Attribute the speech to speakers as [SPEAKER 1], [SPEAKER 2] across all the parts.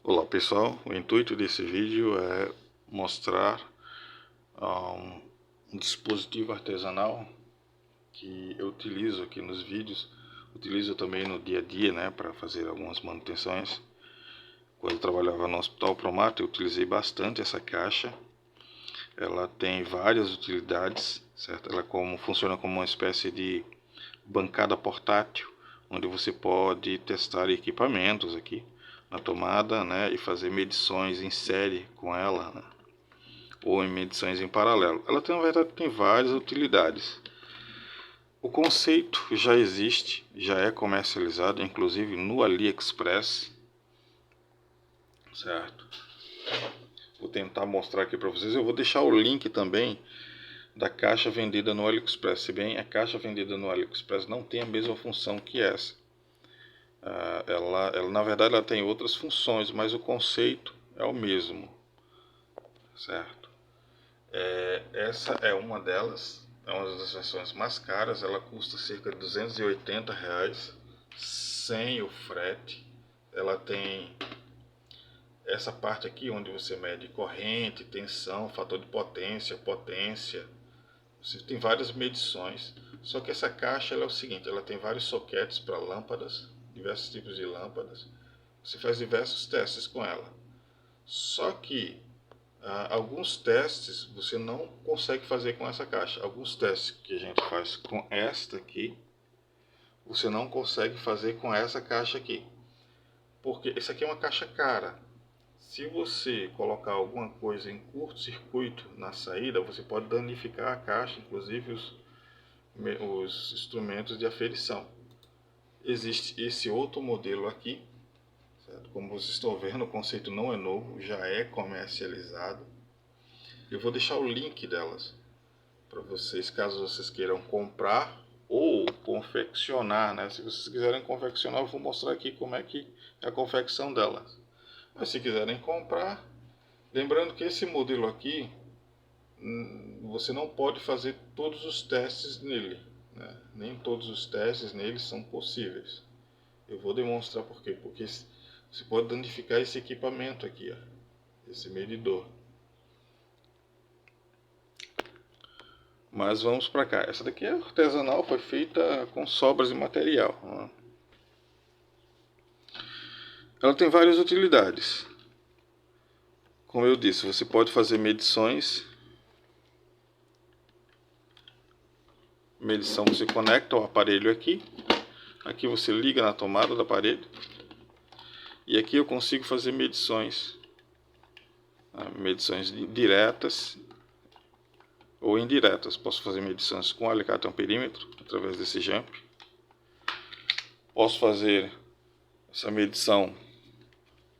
[SPEAKER 1] Olá pessoal, o intuito desse vídeo é mostrar um dispositivo artesanal que eu utilizo aqui nos vídeos, utilizo também no dia a dia, né, para fazer algumas manutenções. Quando eu trabalhava no Hospital Promato, eu utilizei bastante essa caixa. Ela tem várias utilidades, certo? Ela funciona como uma espécie de bancada portátil, onde você pode testar equipamentos aqui na tomada, né, e fazer medições em série com ela, né, ou em medições em paralelo. Ela tem, na verdade, tem várias utilidades. O conceito já existe, já é comercializado, inclusive no AliExpress, certo? Vou tentar mostrar aqui para vocês. Eu vou deixar o link também da caixa vendida no AliExpress. Se bem a caixa vendida no AliExpress não tem a mesma função que essa. Ela na verdade ela tem outras funções, mas o conceito é o mesmo, certo? Essa é uma delas, é uma das versões mais caras. Ela custa cerca de R$ 280 sem o frete. Ela tem essa parte aqui onde você mede corrente, tensão, fator de potência, você tem várias medições. Só que essa caixa ela é o seguinte, ela tem vários soquetes para lâmpadas, diversos tipos de lâmpadas. Você faz diversos testes com ela. Só que alguns testes você não consegue fazer com essa caixa. Alguns testes que a gente faz com esta aqui, você não consegue fazer com essa caixa aqui. Porque essa aqui é uma caixa cara. Se você colocar alguma coisa em curto-circuito na saída, você pode danificar a caixa, inclusive os instrumentos de aferição. Existe esse outro modelo aqui, certo? Como vocês estão vendo, o conceito não é novo, já é comercializado. Eu vou deixar o link delas para vocês, caso vocês queiram comprar ou confeccionar, né? Se vocês quiserem confeccionar, eu vou mostrar aqui como é que é a confecção delas. Mas se quiserem comprar, lembrando que esse modelo aqui, você não pode fazer todos os testes nele, né? Nem todos os testes nele são possíveis. Eu vou demonstrar por quê. Porque você pode danificar esse equipamento aqui, ó, esse medidor. Mas vamos para cá. Essa daqui é artesanal, foi feita com sobras de material, né? Ela tem várias utilidades. Como eu disse, você pode fazer medições. Medição, você conecta o aparelho aqui. Aqui você liga na tomada do aparelho. E aqui eu consigo fazer medições. Medições diretas ou indiretas. Posso fazer medições com alicate amperímetro através desse jump. Posso fazer essa medição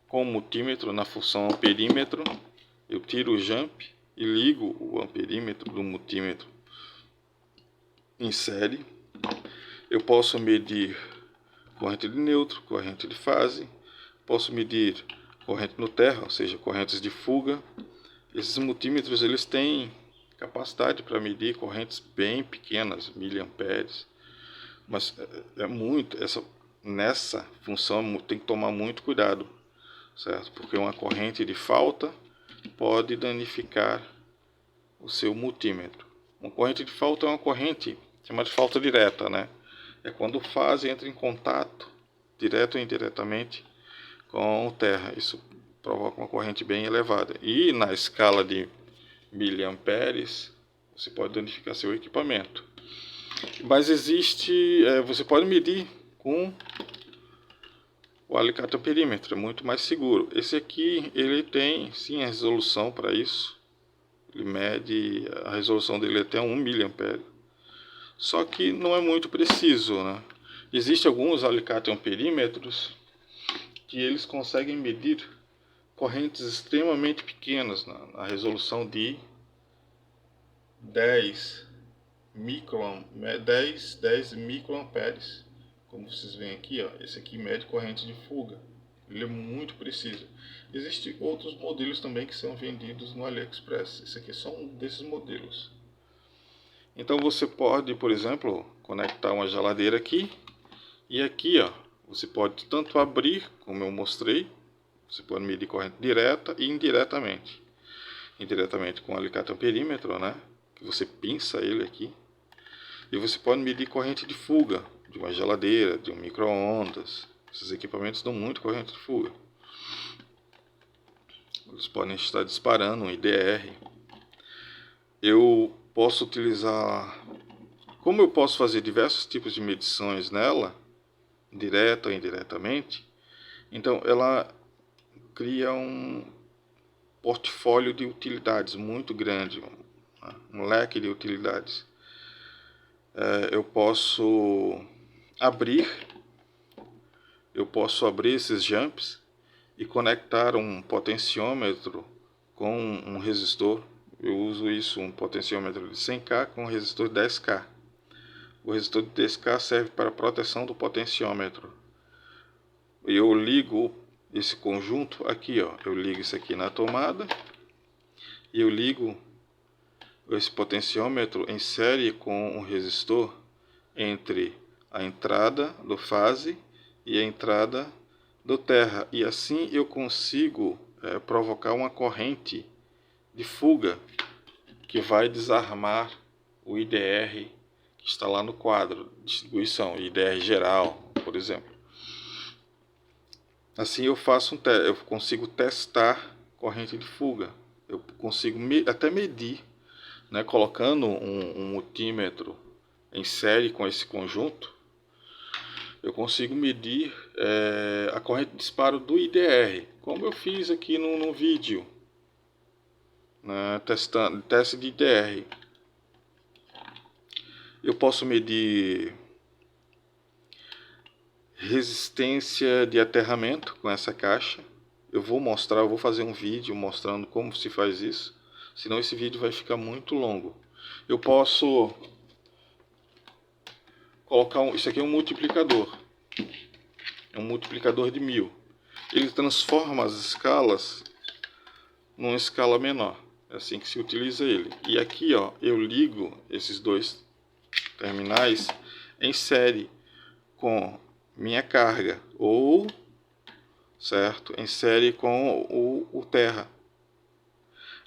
[SPEAKER 1] com multímetro na função amperímetro. Eu tiro o jump e ligo o amperímetro do multímetro em série. Eu posso medir corrente de neutro, corrente de fase. Posso medir corrente no terra, ou seja, correntes de fuga. Esses multímetros eles têm capacidade para medir correntes bem pequenas, miliamperes. Mas nessa função tem que tomar muito cuidado, certo? Porque uma corrente de falta pode danificar o seu multímetro. Uma corrente de falta é uma corrente chamada de falta direta, né? É quando o fase entra em contato, direto ou indiretamente, com o terra. Isso provoca uma corrente bem elevada. E na escala de miliamperes, você pode danificar seu equipamento. Mas você pode medir com o alicate amperímetro, é muito mais seguro. Esse aqui, ele tem sim a resolução para isso. Ele mede, a resolução dele é até 1 miliampere. Só que não é muito preciso, né? Existem alguns alicate amperímetros que eles conseguem medir correntes extremamente pequenas, na resolução de 10 microamperes. Como vocês veem aqui, ó, esse aqui mede corrente de fuga. Ele é muito preciso. Existem outros modelos também que são vendidos no AliExpress. Esse aqui é só um desses modelos. Então você pode, por exemplo, conectar uma geladeira aqui. E aqui, ó, você pode tanto abrir, como eu mostrei, Você pode medir corrente direta e indiretamente. Indiretamente com o alicate amperímetro, né? Que você pinça ele aqui. E você pode medir corrente de fuga de uma geladeira, de um micro-ondas. Esses equipamentos dão muito corrente de fuga. Eles podem estar disparando um IDR. Eu posso utilizar... Como eu posso fazer diversos tipos de medições nela, direta ou indiretamente, então ela cria um portfólio de utilidades muito grande, um leque de utilidades. Eu posso abrir esses jumps e conectar um potenciômetro com um resistor. Eu uso isso, um potenciômetro de 100K com um resistor de 10K. O resistor de 10K serve para a proteção do potenciômetro. Eu ligo esse conjunto aqui, ó. Eu ligo isso aqui na tomada e eu ligo esse potenciômetro em série com um resistor entre a entrada do fase e a entrada do terra, e assim eu consigo provocar uma corrente de fuga que vai desarmar o IDR que está lá no quadro distribuição, IDR geral, por exemplo. Assim eu consigo testar corrente de fuga. Eu consigo até medir, né, colocando um multímetro em série com esse conjunto. Eu consigo medir a corrente de disparo do IDR, como eu fiz aqui no vídeo, né, teste de IDR. Eu posso medir resistência de aterramento com essa caixa. Eu vou fazer um vídeo mostrando como se faz isso, senão esse vídeo vai ficar muito longo. Eu posso colocar isso aqui é um multiplicador. É um multiplicador de 1000. Ele transforma as escalas numa escala menor. É assim que se utiliza ele. E aqui, ó, eu ligo esses dois terminais em série com minha carga ou, certo, em série com o terra.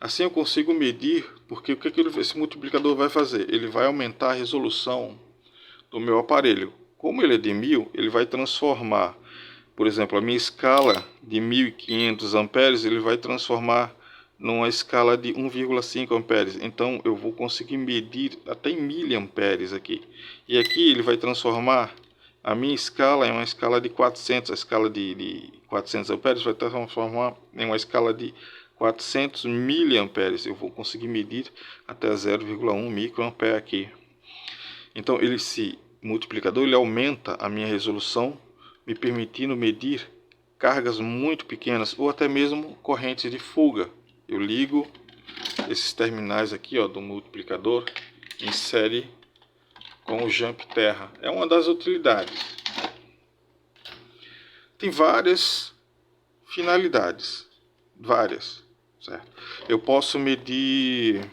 [SPEAKER 1] Assim eu consigo medir, porque o que esse multiplicador vai fazer? Ele vai aumentar a resolução do meu aparelho. Como ele é de 1000, ele vai transformar, por exemplo, a minha escala de 1500 amperes, ele vai transformar numa escala de 1,5 amperes. Então eu vou conseguir medir até em miliamperes aqui. E aqui ele vai transformar a minha escala em uma escala de 400. A escala de 400 amperes vai transformar em uma escala de 400 miliamperes. Eu vou conseguir medir até 0,1 microampere aqui. Então esse multiplicador ele aumenta a minha resolução, me permitindo medir cargas muito pequenas ou até mesmo correntes de fuga. Eu ligo esses terminais aqui, ó, do multiplicador em série com o jump terra. É uma das utilidades. Tem várias finalidades, várias, certo? Eu posso medir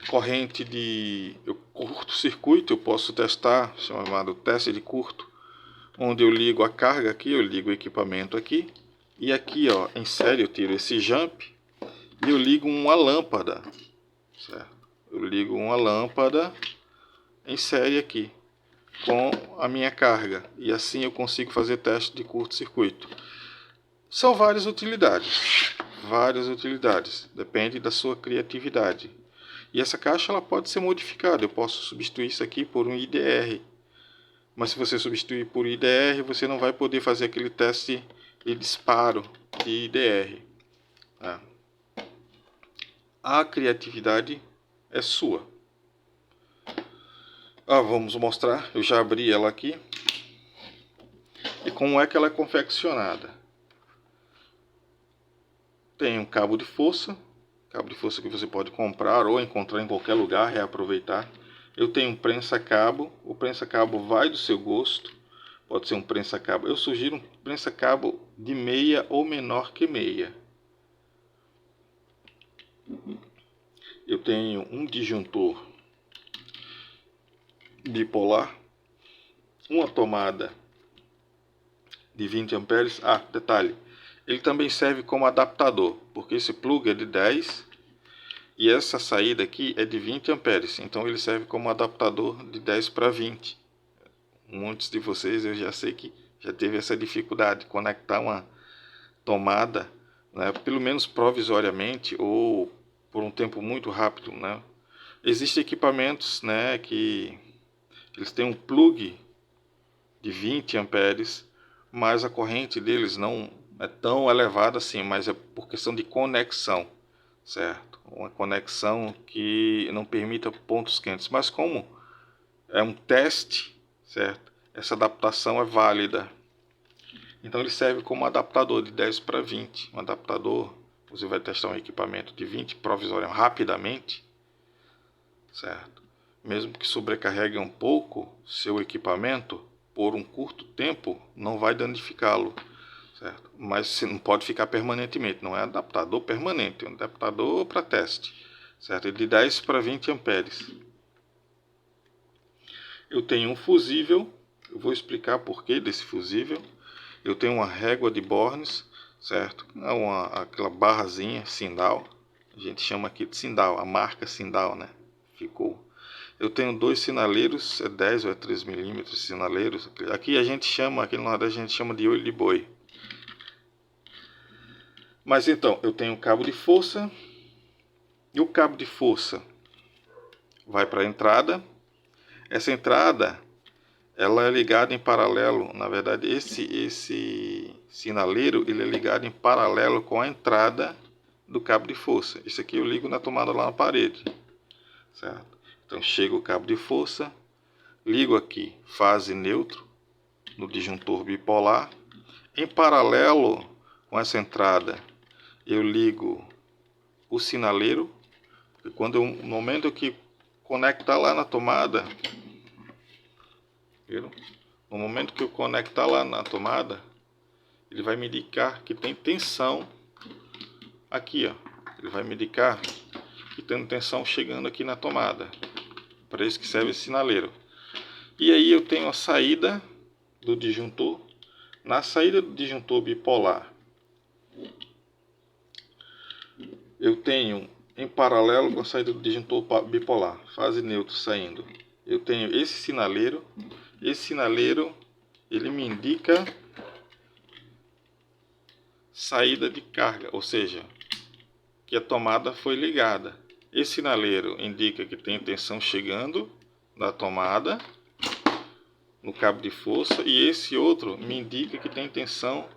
[SPEAKER 1] corrente de curto-circuito, eu posso testar, chamado teste de curto, onde eu ligo a carga aqui, eu ligo o equipamento aqui, e aqui, ó, em série eu tiro esse jump e eu ligo uma lâmpada, certo? Eu ligo uma lâmpada em série aqui com a minha carga, e assim eu consigo fazer teste de curto-circuito. São várias utilidades, depende da sua criatividade. E essa caixa ela pode ser modificada, eu posso substituir isso aqui por um IDR. Mas se você substituir por IDR, você não vai poder fazer aquele teste de disparo de IDR. A criatividade é sua. Vamos mostrar, eu já abri ela aqui. E como é que ela é confeccionada? Tem um cabo de força que você pode comprar ou encontrar em qualquer lugar, reaproveitar. Eu tenho um prensa-cabo, o prensa-cabo vai do seu gosto, pode ser um prensa-cabo. Eu sugiro um prensa-cabo de meia ou menor que meia. Eu tenho um disjuntor bipolar, uma tomada de 20 amperes. Detalhe, ele também serve como adaptador, porque esse plug é de 10 e essa saída aqui é de 20 amperes, então ele serve como adaptador de 10 para 20. Muitos de vocês eu já sei que já teve essa dificuldade de conectar uma tomada, né, pelo menos provisoriamente ou por um tempo muito rápido, né? Existem equipamentos, né, que eles têm um plug de 20 amperes, mas a corrente deles não é tão elevada assim, mas é por questão de conexão, certo? Uma conexão que não permita pontos quentes. Mas como é um teste, certo? Essa adaptação é válida. Então ele serve como adaptador de 10 para 20. Um adaptador, você vai testar um equipamento de 20 provisoriamente, rapidamente, certo? Mesmo que sobrecarregue um pouco seu equipamento, por um curto tempo, não vai danificá-lo, certo? Mas você não pode ficar permanentemente, não é adaptador permanente, é um adaptador para teste, certo? De 10 para 20 amperes. Eu tenho um fusível, eu vou explicar por que desse fusível. Eu tenho uma régua de Bornes, certo? Aquela barrazinha Sindal, a gente chama aqui de Sindal, a marca Sindal, né? Ficou. Eu tenho dois sinaleiros, é 10 ou é 3 milímetros sinaleiros. Aqui a gente chama, aqui no Nordeste a gente chama de olho de boi. Mas então, eu tenho um cabo de força, e o cabo de força vai para a entrada. Essa entrada, ela é ligada em paralelo, na verdade esse sinaleiro, ele é ligado em paralelo com a entrada do cabo de força. Isso aqui eu ligo na tomada lá na parede, certo? Então chega o cabo de força, ligo aqui fase neutro no disjuntor bipolar. Em paralelo com essa entrada, eu ligo o sinaleiro, e no momento que conectar lá na tomada, viram? No momento que eu conectar lá na tomada, ele vai me indicar que tem tensão aqui, ó. Ele vai me indicar que tem tensão chegando aqui na tomada. Para isso que serve esse sinaleiro. E aí eu tenho a saída do disjuntor. Na saída do disjuntor bipolar, eu tenho em paralelo com a saída do disjuntor bipolar, fase neutro saindo, eu tenho esse sinaleiro. Esse sinaleiro, ele me indica saída de carga, ou seja, que a tomada foi ligada. Esse sinaleiro indica que tem tensão chegando da tomada no cabo de força, e esse outro me indica que tem tensão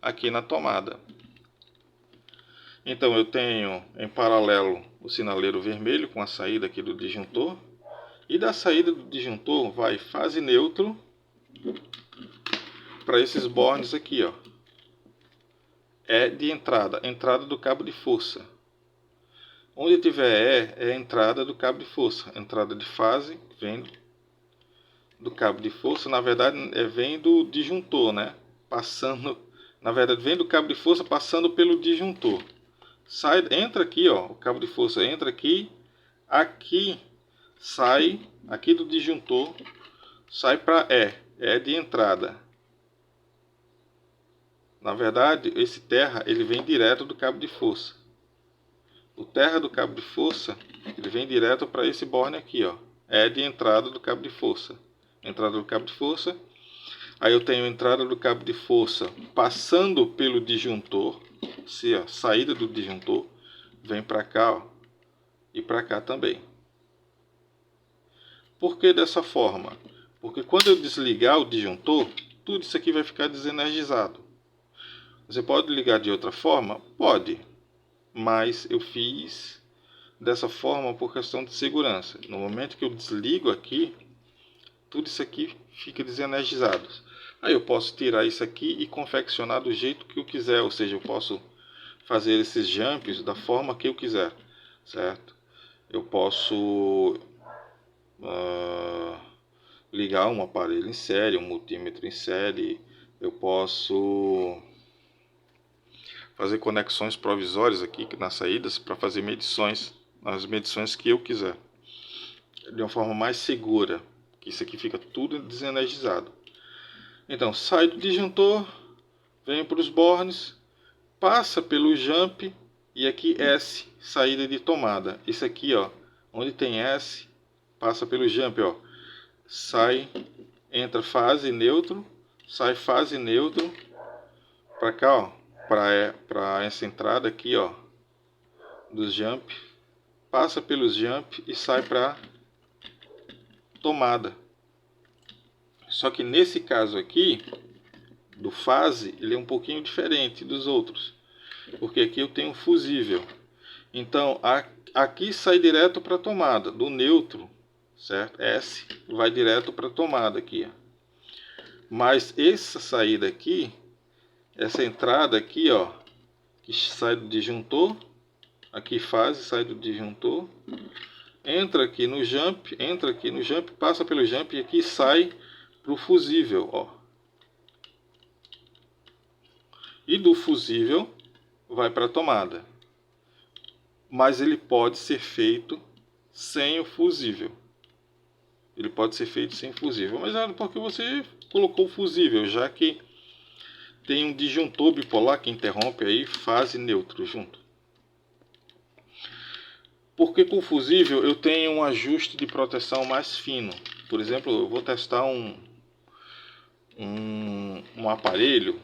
[SPEAKER 1] aqui na tomada. Então eu tenho em paralelo o sinaleiro vermelho com a saída aqui do disjuntor, e da saída do disjuntor vai fase neutro para esses bornes aqui, ó. É de entrada, entrada do cabo de força. Onde tiver é a entrada do cabo de força. Entrada de fase vem do cabo de força, na verdade vem do disjuntor, né? Passando, na verdade vem do cabo de força passando pelo disjuntor. Sai, entra aqui, ó, o cabo de força entra aqui, aqui sai, aqui do disjuntor, sai para é de entrada. Na verdade, esse terra ele vem direto do cabo de força. O terra do cabo de força, ele vem direto para esse borne aqui, ó. É de entrada do cabo de força. Entrada do cabo de força. Aí eu tenho a entrada do cabo de força passando pelo disjuntor. Se, ó, saída do disjuntor vem para cá, ó, e para cá também. Por que dessa forma? Porque quando eu desligar o disjuntor, tudo isso aqui vai ficar desenergizado. Você pode ligar de outra forma? Pode. Mas eu fiz dessa forma por questão de segurança. No momento que eu desligo aqui, tudo isso aqui fica desenergizado. Aí eu posso tirar isso aqui e confeccionar do jeito que eu quiser, ou seja, eu posso fazer esses jumps da forma que eu quiser, certo? Eu posso ligar um aparelho em série, um multímetro em série, eu posso fazer conexões provisórias aqui nas saídas para fazer medições, as medições que eu quiser, de uma forma mais segura, que isso aqui fica tudo desenergizado. Então, sai do disjuntor, vem para os bornes, passa pelo jump e aqui S, saída de tomada. Isso aqui, ó, onde tem S, passa pelo jump, ó, sai, entra fase neutro, sai fase neutro, para cá, ó, para essa entrada aqui, ó, dos jump, passa pelos jump e sai para tomada. Só que nesse caso aqui do fase, ele é um pouquinho diferente dos outros, porque aqui eu tenho fusível. Então aqui sai direto para a tomada do neutro, certo? S vai direto para a tomada aqui, ó. Mas essa saída aqui, essa entrada aqui, ó, que sai do disjuntor, aqui fase, sai do disjuntor, entra aqui no jump, passa pelo jump e aqui sai para o fusível, ó. E do fusível vai para a tomada. Mas ele pode ser feito sem o fusível. Ele pode ser feito sem fusível. Mas é porque você colocou o fusível, já que tem um disjuntor bipolar que interrompe aí fase neutro junto. Porque com o fusível eu tenho um ajuste de proteção mais fino. Por exemplo, eu vou testar um aparelho,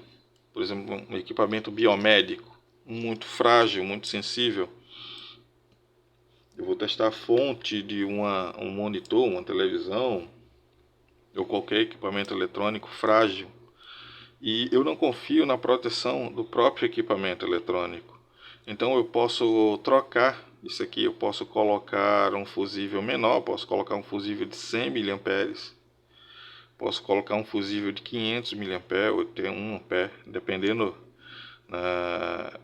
[SPEAKER 1] por exemplo, um equipamento biomédico, muito frágil, muito sensível. Eu vou testar a fonte de um monitor, uma televisão, ou qualquer equipamento eletrônico frágil. E eu não confio na proteção do próprio equipamento eletrônico. Então eu posso trocar isso aqui, eu posso colocar um fusível menor, posso colocar um fusível de 100 mA, posso colocar um fusível de 500 mA ou até 1 A, dependendo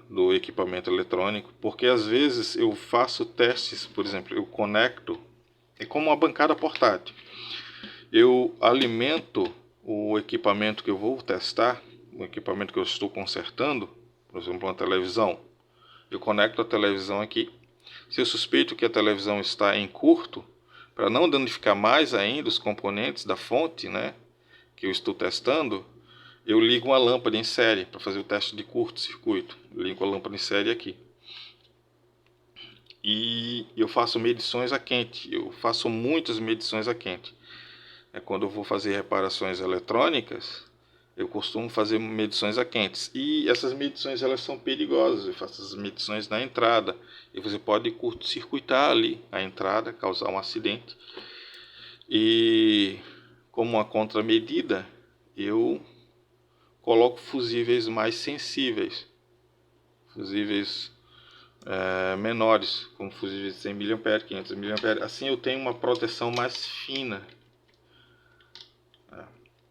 [SPEAKER 1] do equipamento eletrônico, porque às vezes eu faço testes, por exemplo, eu conecto, é como uma bancada portátil, eu alimento o equipamento que eu vou testar, o equipamento que eu estou consertando, por exemplo, uma televisão, eu conecto a televisão aqui, se eu suspeito que a televisão está em curto, para não danificar mais ainda os componentes da fonte, né, que eu estou testando, eu ligo uma lâmpada em série para fazer o teste de curto-circuito. Ligo a lâmpada em série aqui. E eu faço medições a quente. Eu faço muitas medições a quente. Quando eu vou fazer reparações eletrônicas, eu costumo fazer medições a quentes. E essas medições elas são perigosas. Eu faço as medições na entrada. E você pode curto-circuitar ali a entrada, causar um acidente. E como uma contramedida, eu coloco fusíveis mais sensíveis, fusíveis menores, como fusíveis de 100 mA, 500 mA. Assim eu tenho uma proteção mais fina.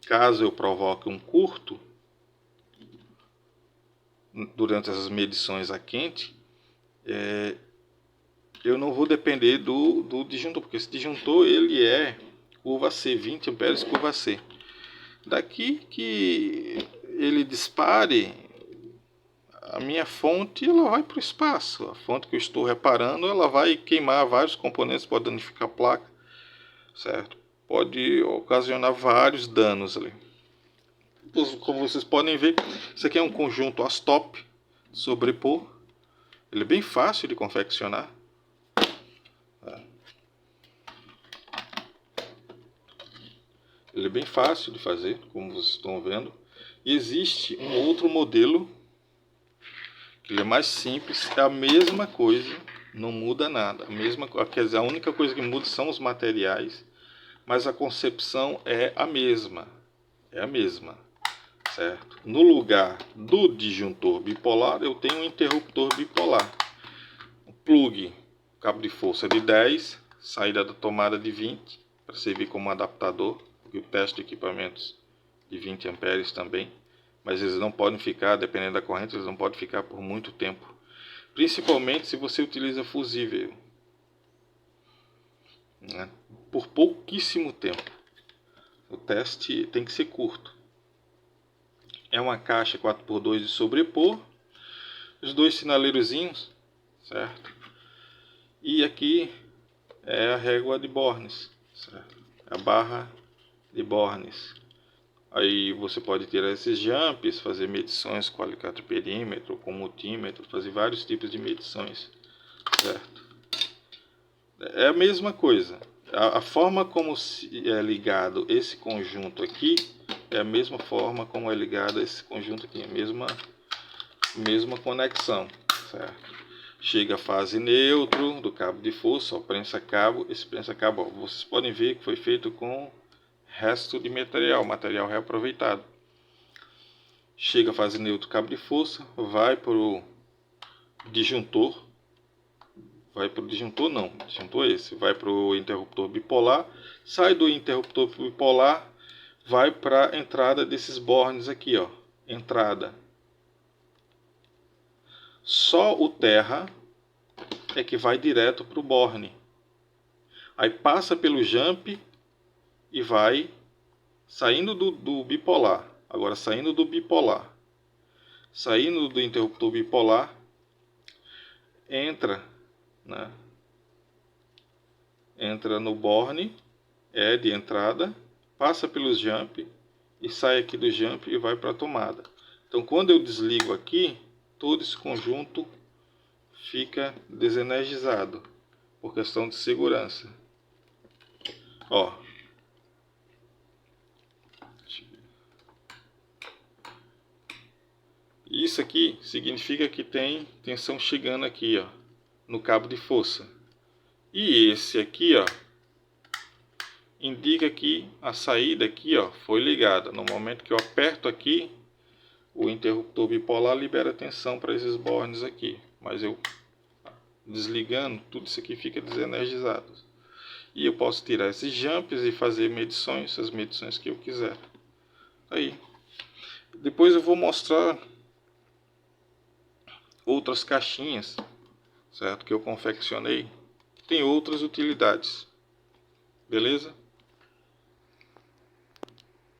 [SPEAKER 1] Caso eu provoque um curto durante essas medições a quente, eu não vou depender do disjuntor, porque esse disjuntor ele é curva C, 20 amperes curva C. Daqui que ele dispare, a minha fonte ela vai para o espaço. A fonte que eu estou reparando ela vai queimar vários componentes, pode danificar a placa, certo? Pode ocasionar vários danos ali. Como vocês podem ver, isso aqui é um conjunto Astop sobrepor. Ele é bem fácil de confeccionar. Ele é bem fácil de fazer, como vocês estão vendo. E existe um outro modelo que ele é mais simples, é a mesma coisa, não muda nada. Quer dizer, a única coisa que muda são os materiais, mas a concepção é a mesma. É a mesma, certo? No lugar do disjuntor bipolar, eu tenho um interruptor bipolar. Um plug, cabo de força de 10, saída da tomada de 20, para servir como adaptador. Eu testo equipamentos de 20 amperes também, mas eles não podem ficar, dependendo da corrente, eles não podem ficar por muito tempo, principalmente se você utiliza fusível, né? Por pouquíssimo tempo. O teste tem que ser curto. É uma caixa 4x2 de sobrepor, os dois sinaleirozinhos, certo? E aqui é a régua de Bornes, certo? A barra de Bornes, Aí você pode tirar esses jumps, fazer medições com alicate perímetro, com multímetro, fazer vários tipos de medições, certo? É a mesma coisa. A forma como é ligado esse conjunto aqui é a mesma forma como é ligado esse conjunto aqui, a mesma conexão, certo? Chega a fase neutro do cabo de força, ó, prensa-cabo. Esse prensa-cabo, vocês podem ver que foi feito com resto de material reaproveitado. Chega a fase neutro do cabo de força, vai para o disjuntor. Disjuntor esse. Vai para o interruptor bipolar. Sai do interruptor bipolar, vai para a entrada desses bornes aqui, ó. Entrada. Só o terra é que vai direto para o borne. Aí passa pelo jump e vai saindo do bipolar. Agora saindo do bipolar. Saindo do interruptor bipolar, entra, né? Entra no borne, é de entrada, passa pelos jump e sai aqui do jump e vai para a tomada. Então quando eu desligo aqui, todo esse conjunto fica desenergizado por questão de segurança. Ó, isso aqui significa que tem tensão chegando aqui, ó, no cabo de força. E esse aqui, ó, indica que a saída aqui, ó, foi ligada. No momento que eu aperto aqui, o interruptor bipolar libera tensão para esses bornes aqui. Mas eu desligando, tudo isso aqui fica desenergizado. E eu posso tirar esses jumps e fazer medições, as medições que eu quiser. Aí. Depois eu vou mostrar outras caixinhas, certo? Que eu confeccionei. Tem outras utilidades. Beleza?